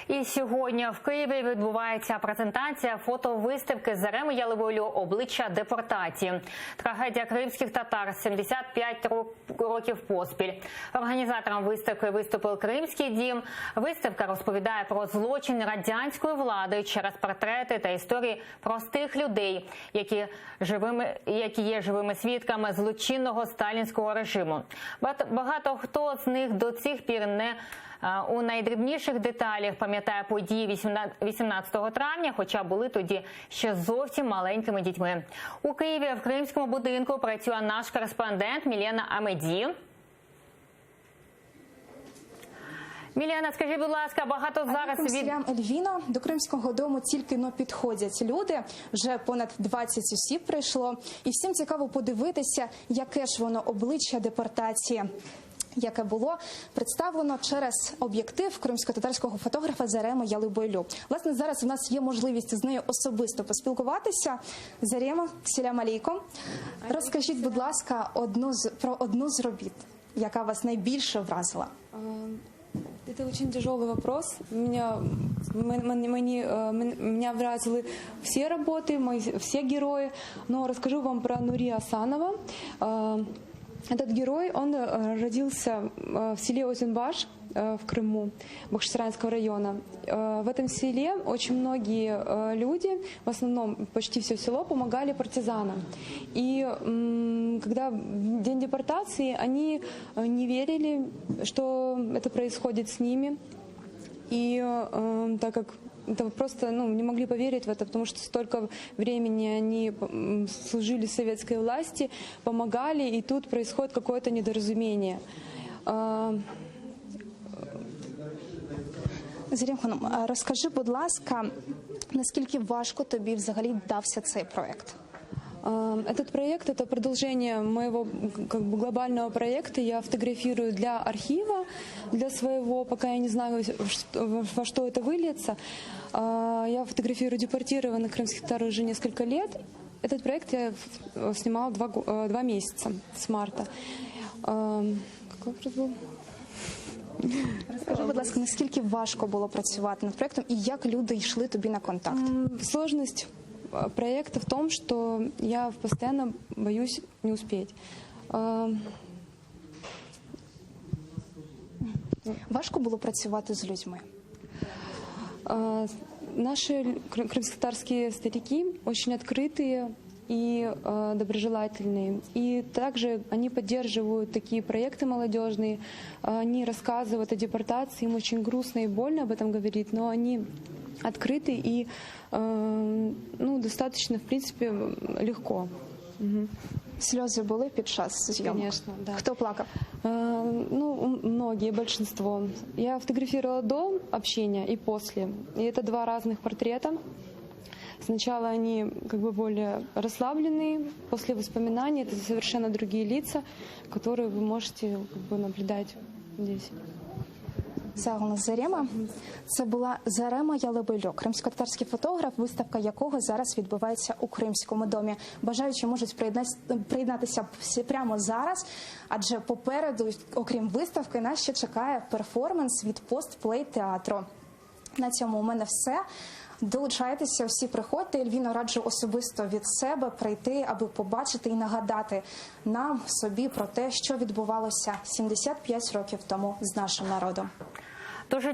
І сьогодні в Києві відбувається презентація фотовиставки Зареми Ялевойлю «Обличчя депортації. Трагедія кримських татар 75 років поспіль». Організатором виставки виступив Кримський дім. Виставка розповідає про злочин радянської влади через портрети та історії простих людей, які є живими свідками злочинного сталінського режиму. Багато хто з них до цих пір не у найдрібніших деталях пам'ятає події 18 травня, хоча були тоді ще зовсім маленькими дітьми. У Києві в Кримському будинку працює наш кореспондент Мілена Амеді. Мілена, скажи, будь ласка, багато зараз Ельвіно, до Кримського дому тільки-но підходять люди, вже понад 20 осіб прийшло, і всім цікаво подивитися, яке ж воно обличчя депортації, яке було представлено через об'єктив кримсько-татарського фотографа Зареми Ялевойлю. Власне, зараз у нас є можливість з нею особисто поспілкуватися. Зарема, селям алейкум. Розкажіть, будь ласка, про одну з робіт, яка вас найбільше вразила. Это очень тяжелый вопрос. Меня вразили все работы, все герои. Но расскажу вам про Нури Асанова. Этот герой, он родился в селе Озенбаш в Крыму, Бахчисарайского района. В этом селе очень многие люди, в основном почти все село, помогали партизанам. И когда в день депортации, они не верили, что это происходит с ними. И так как это просто не могли поверить в это, потому что столько времени они служили советской власти, помогали, и тут происходит какое-то недоразумение. Зарема, розкажи, будь ласка, наскільки важко тобі взагалі дався цей проект? Этот проект – это продолжение моего глобального проекта. Я фотографирую для архива, для своего, пока я не знаю, во что это выльется. Я фотографирую депортированных крымских татар уже несколько лет. Этот проект я снимала 2 месяца, с марта. Какой вопрос был? Розкажи, будь ласка, наскільки важко було працювати над проектом і як люди йшли тобі на контакт? Сложность проекта в том, что я постоянно боюсь не успеть. Важко було працювати з людьми? Наши крымско-татарские старики очень открытые и доброжелательные. И также они поддерживают такие проекты молодежные. Они рассказывают о депортации, им очень грустно и больно об этом говорить, но они открыты и достаточно, в принципе, легко. Сльози були під час зйомок? Конечно, да. Хто плакав? Многие, большинство. Я фотографировала до общения и после. И это 2 разных портрета. Сначала они более расслабленные, после воспоминаний это совершенно другие лица, которые вы можете наблюдать здесь. Зарема. Це була Зарема Ялевойлю, кримсько-татарський фотограф, виставка якого зараз відбувається у Кримському домі. Бажаючі можуть приєднатися прямо зараз, адже попереду, окрім виставки, нас ще чекає перформанс від Постплей театру. На цьому у мене все. Долучайтеся, всі приходьте. Ельвіно, раджу особисто від себе прийти, аби побачити і нагадати нам, собі про те, що відбувалося 75 років тому з нашим народом. Дуже